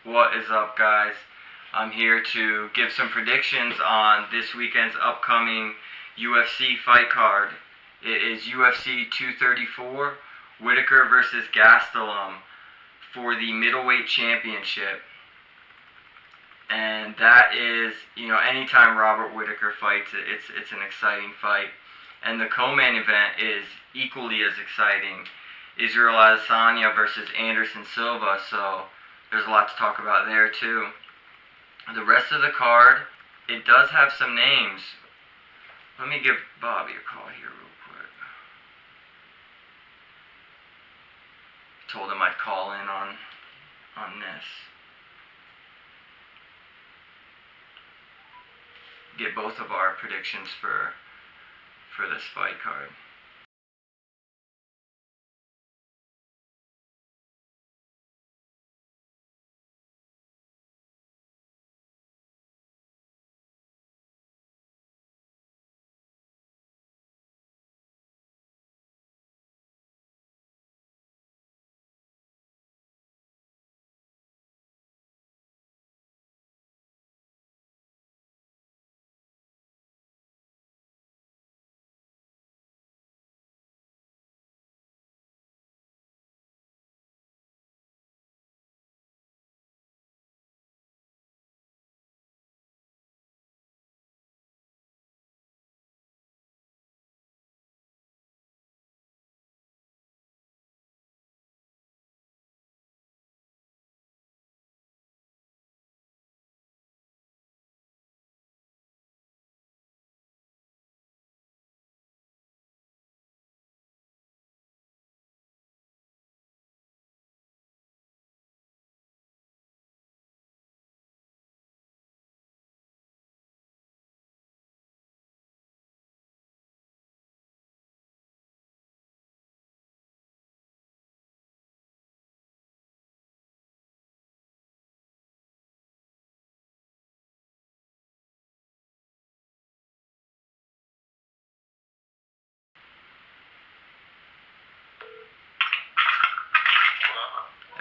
What is up, guys? I'm here to give some predictions on this weekend's upcoming UFC fight card. It is UFC 234, Whitaker versus Gastelum for the middleweight championship. And that is, anytime Robert Whitaker fights, it's an exciting fight. And the co-main event is equally as exciting. Israel Adesanya versus Anderson Silva, so there's a lot to talk about there too. The rest of the card, it does have some names. Let me give Bobby a call here real quick. Told him I'd call in on this. Get both of our predictions for this fight card.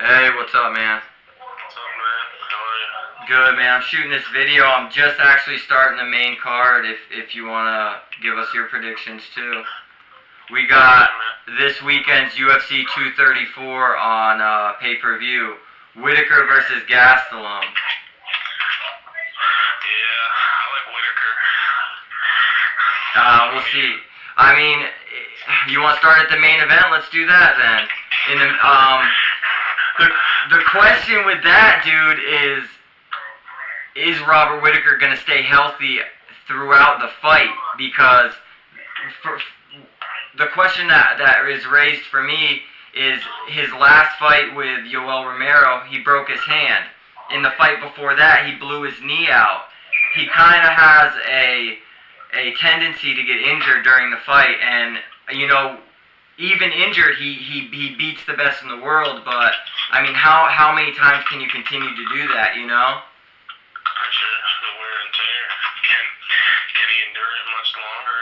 Hey, what's up, man? What's up, man? How are you? Good, man. I'm shooting this video. I'm just actually starting the main card if you want to give us your predictions, too. We got this weekend's UFC 234 on pay-per-view. Whitaker versus Gastelum. Yeah, I like Whitaker. We'll see. I mean, you want to start at the main event? Let's do that, then. The question with that, dude, is Robert Whitaker going to stay healthy throughout the fight? Because the question that is raised for me is his last fight with Yoel Romero, he broke his hand. In the fight before that, he blew his knee out. He kind of has a tendency to get injured during the fight, and, even injured, he beats the best in the world, but, I mean, how many times can you continue to do that, For sure, the wear and tear. Can he endure it much longer,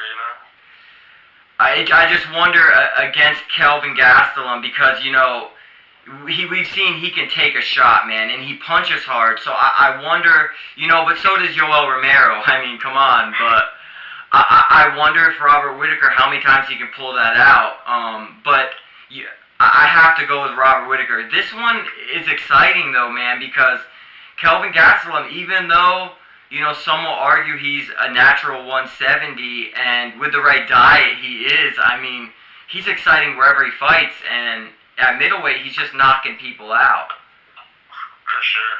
I just wonder against Kelvin Gastelum because, we've seen he can take a shot, man, and he punches hard, so I wonder, but so does Yoel Romero. I mean, come on, but I wonder if Robert Whitaker, how many times he can pull that out. But I have to go with Robert Whitaker. This one is exciting, though, man, because Kelvin Gastelum, even though, some will argue he's a natural 170, and with the right diet, he is. I mean, he's exciting wherever he fights, and at middleweight, he's just knocking people out. For sure.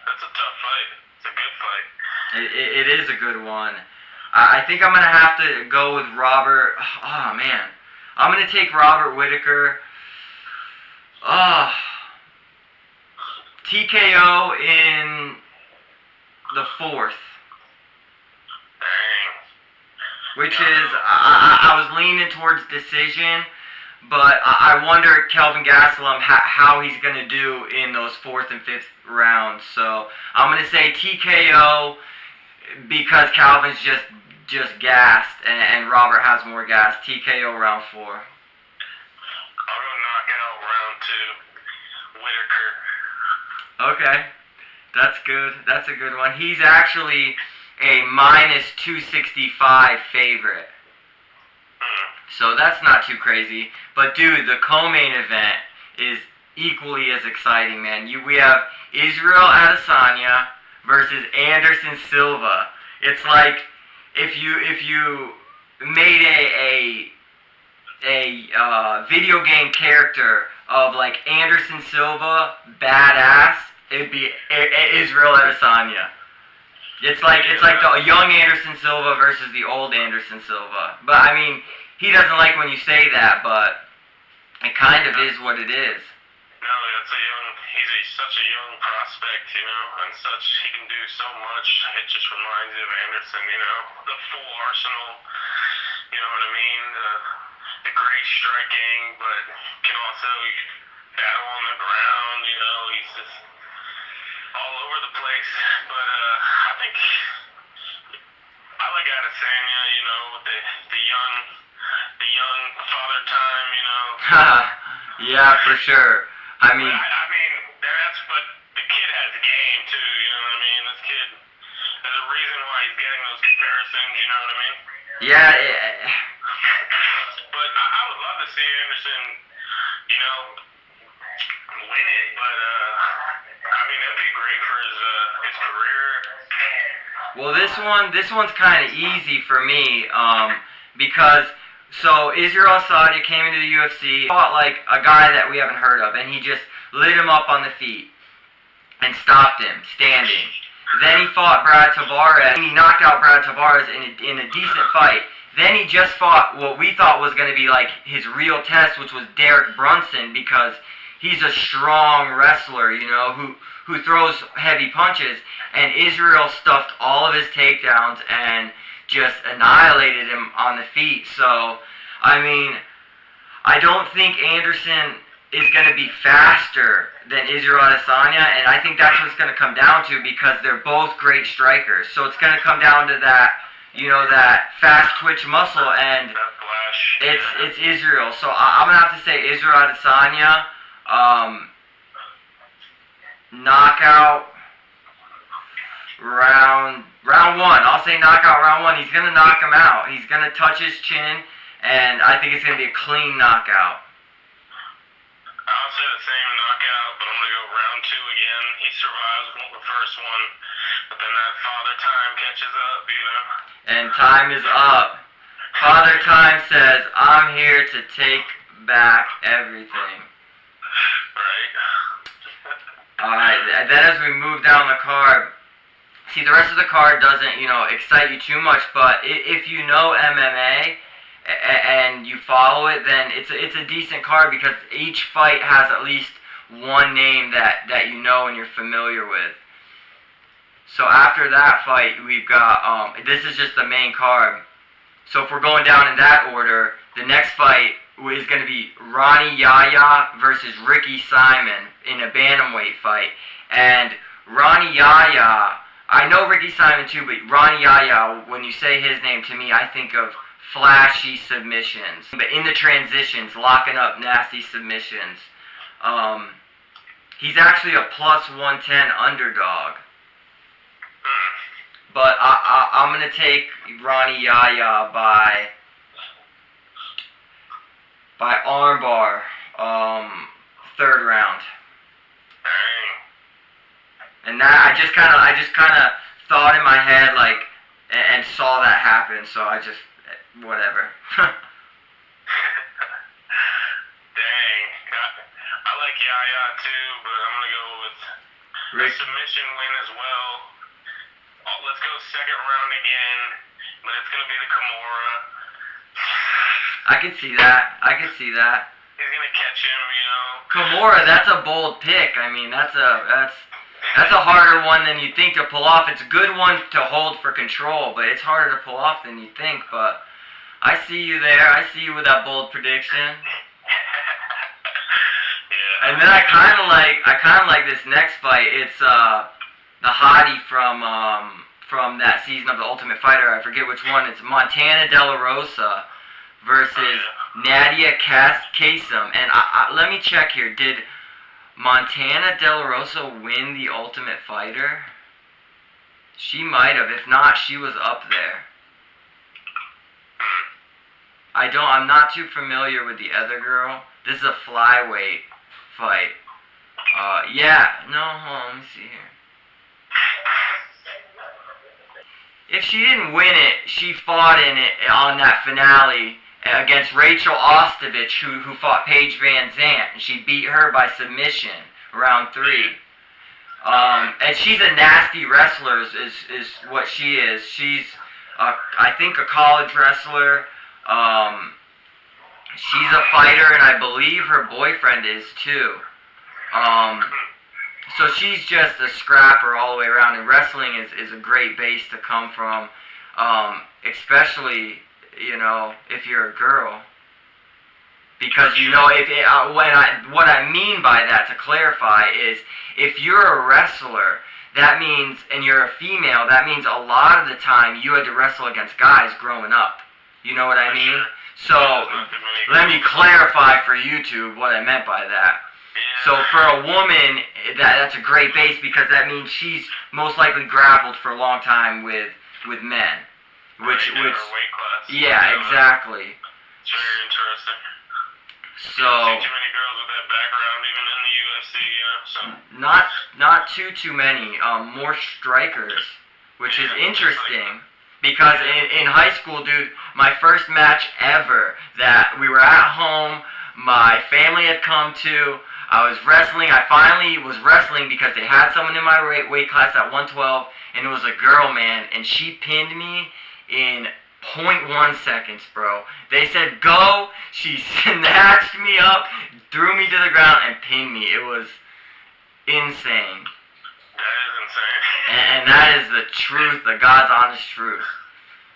That's a tough fight. It's a good fight. It is a good one. I think I'm going to have to go with Robert. Oh, man. I'm going to take Robert Whitaker. TKO in the 4th. Dang. Which is, I was leaning towards decision, but I wonder Kelvin Gastelum how he's going to do in those 4th and 5th rounds. So I'm going to say TKO because Calvin's just gassed and Robert has more gas. TKO round 4. I'll go knockout round 2. Whitaker. Okay. That's good. That's a good one. He's actually a minus 265 favorite. So that's not too crazy. But dude, the co-main event is equally as exciting, man. We have Israel Adesanya versus Anderson Silva. It's like if you made a video game character of like Anderson Silva, badass, it'd be Israel Adesanya. It's like the young Anderson Silva versus the old Anderson Silva. But I mean, he doesn't like when you say that, but it kind of is what it is. No, he's such a young prospect, and he can do so much. It just reminds you of Anderson, the full arsenal, you know what I mean? The great striking, but can also battle on the ground, he's just all over the place. But I think I like Adesanya, with the young father time, Yeah, for sure. I mean, but the kid has game too, you know what I mean? This kid, there's a reason why he's getting those comparisons, you know what I mean? yeah. But I would love to see Anderson, win it, but I mean, that'd be great for his career. Well, this one's kind of easy for me, because so Israel Adesanya came into the UFC, fought like a guy that we haven't heard of, and he just lit him up on the feet and stopped him standing. Then he fought Brad Tavares, and he knocked out Brad Tavares in a decent fight. Then he just fought what we thought was going to be like his real test, which was Derek Brunson, because he's a strong wrestler, who throws heavy punches. And Israel stuffed all of his takedowns and just annihilated him on the feet. So, I mean, I don't think Anderson is going to be faster than Israel Adesanya, and I think that's what it's going to come down to, because they're both great strikers. So it's going to come down to that, that fast twitch muscle, and it's Israel. So I'm going to have to say Israel Adesanya, knockout round one. I'll say knockout round one. He's going to knock him out. He's going to touch his chin, and I think it's going to be a clean knockout. I'll say the same knockout, but I'm going to go round two again. He survives the first one, but then that father time catches up, And time is up. Father time says, I'm here to take back everything. Right. Alright, then as we move down the card, see, the rest of the card doesn't, excite you too much, but if you know MMA and you follow it, then it's a decent card, because each fight has at least one name that you know and you're familiar with. So after that fight, we've got, this is just the main card. So if we're going down in that order, the next fight is going to be Ronnie Yahya versus Ricky Simon in a bantamweight fight. And Ronnie Yahya, I know Ricky Simon too, but Ronnie Yahya, when you say his name to me, I think of flashy submissions. But in the transitions, locking up nasty submissions. He's actually a plus 110 underdog. But I'm going to take Ronnie Yahya by armbar, third round. And that I just kind of thought in my head, like, and saw that happen, so I just whatever. Dang, I like Yahya too, but I'm gonna go with a submission win as well. Let's go second round again, but it's gonna be the Kimura. I can see that. He's gonna catch him, Kimura, that's a bold pick. I mean, that's a harder one than you think to pull off. It's a good one to hold for control, but it's harder to pull off than you think. But I see you there. I see you with that bold prediction. Yeah. And then I kind of like this next fight. It's the hottie from that season of The Ultimate Fighter. I forget which one. It's Montana De La Rosa versus Nadia Kasem. And let me check here. Did Montana De La Rosa win the Ultimate Fighter? She might have. If not, she was up there. I'm not too familiar with the other girl. This is a flyweight fight. Yeah. No, hold on, let me see here. If she didn't win it, she fought in it on that finale against Rachel Ostovich, who fought Paige Van Zant, and she beat her by submission, round 3. And she's a nasty wrestler, is what she is. She's, I think, a college wrestler. She's a fighter, and I believe her boyfriend is too. So she's just a scrapper all the way around, and wrestling is a great base to come from, especially, if you're a girl. Because, what I mean by that, to clarify, is if you're a wrestler, that means, and you're a female, that means a lot of the time you had to wrestle against guys growing up. You know what I mean? So, let me clarify for YouTube what I meant by that. So for a woman, that's a great base, because that means she's most likely grappled for a long time with men. Which yeah, exactly. It's very interesting. So, you don't see too many girls with that background, even in the UFC, so. Not too many. More strikers, which is interesting. Because in high school, dude, my first match ever, that we were at home, my family had come to, I was wrestling. I finally was wrestling because they had someone in my weight class at 112, and it was a girl, man, and she pinned me in 0.1 seconds, bro. They said, go. She snatched me up, threw me to the ground, and pinned me. It was insane. That is insane. And that is the truth, the God's honest truth.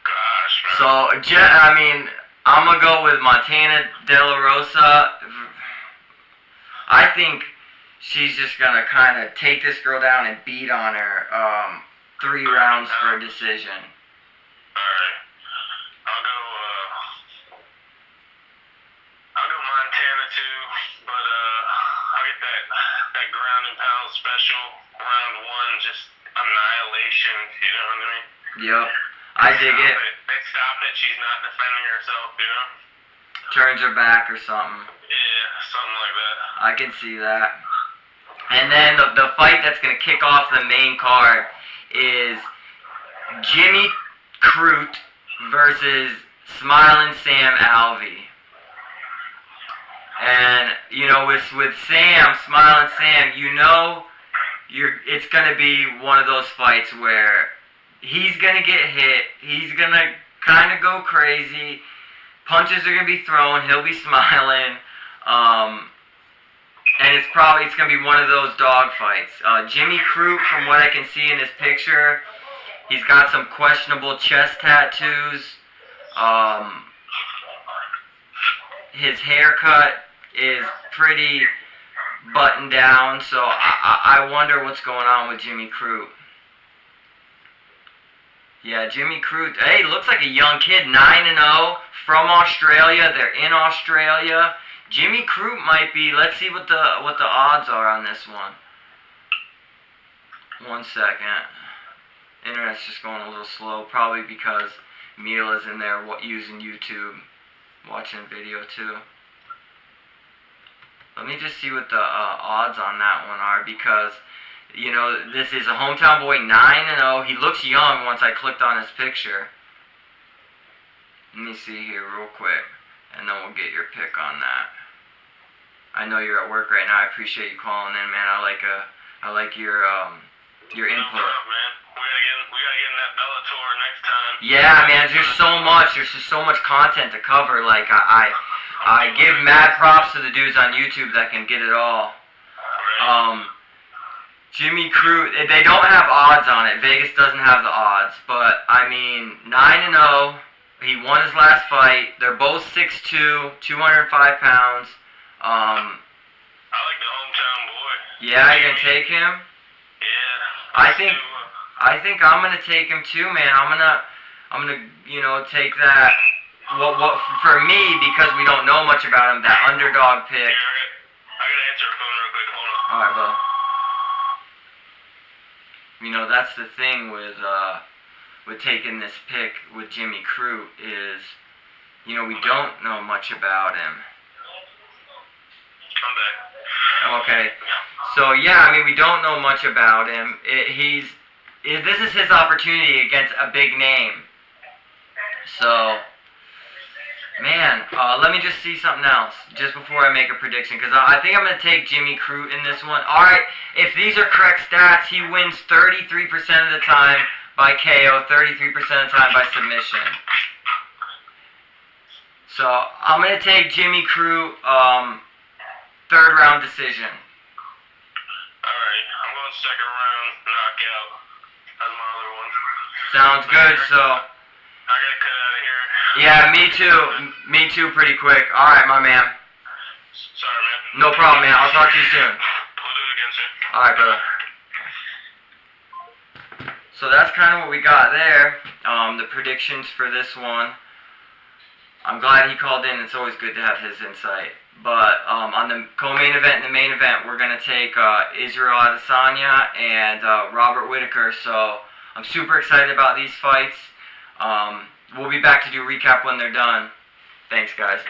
Gosh, So, I'm going to go with Montana De La Rosa. I think she's just going to kind of take this girl down and beat on her 3 rounds for a decision. Alright. I'll go Montana too, but I'll get that ground and pound special, round 1, just annihilation, you know what I mean? Yep, I dig it. They stop it, she's not defending herself, Turns her back or something. Yeah, something like that. I can see that. And then the fight that's going to kick off the main card is Jimmy Crute versus Smiling Sam Alvey. And, with Sam, Smiling Sam, it's going to be one of those fights where he's going to get hit, he's going to kind of go crazy, punches are going to be thrown, he'll be smiling, and it's going to be one of those dog fights. Jimmy Crute, from what I can see in this picture, he's got some questionable chest tattoos. His haircut is pretty buttoned down, so I wonder what's going on with Jimmy Crute. Yeah, Jimmy Crute. Hey, looks like a young kid, 9-0, from Australia. They're in Australia. Jimmy Crute might be. Let's see what the odds are on this one. 1 second. Internet's just going a little slow, probably because Mila's in there using YouTube, watching video too. Let me just see what the odds on that one are, because this is a hometown boy, 9-0. He looks young once I clicked on his picture. Let me see here real quick, and then we'll get your pick on that. I know you're at work right now. I appreciate you calling in, man. I like your input. Man. We gotta get in that Bellator next time. Yeah, man. There's just so much content to cover. Like I give mad props to the dudes on YouTube that can get it all. Jimmy Crute, they don't have odds on it. Vegas doesn't have the odds, but 9-0. He won his last fight. They're both 6'2", 205 pounds. I like the hometown boy. Yeah, you're gonna take him? Yeah. I think I'm gonna take him too, man. I'm gonna take that. What for me, because we don't know much about him, that underdog pick. Here, I gotta answer a phone real quick. Hold on. Alright, bro. You know, that's the thing with taking this pick with Jimmy Crute is, you know, we don't know much about him. Come back. Okay. So, yeah, I mean, we don't know much about him. This is his opportunity against a big name. So, man, let me just see something else just before I make a prediction, because I think I'm going to take Jimmy Crute in this one. Alright, if these are correct stats, he wins 33% of the time by KO, 33% of the time by submission. So, I'm going to take Jimmy Crute, third round decision. Alright, I'm going second round knockout. That's my other one. Sounds good, so... I gotta cut out of here. Yeah, me too. Me too, pretty quick. Alright, my man. Sorry, man. No problem, man. I'll talk to you soon. We'll do it again soon. Alright, brother. So that's kind of what we got there. The predictions for this one. I'm glad he called in. It's always good to have his insight. But on the co-main event and the main event, we're going to take Israel Adesanya and Robert Whittaker. So I'm super excited about these fights. We'll be back to do a recap when they're done. Thanks, guys.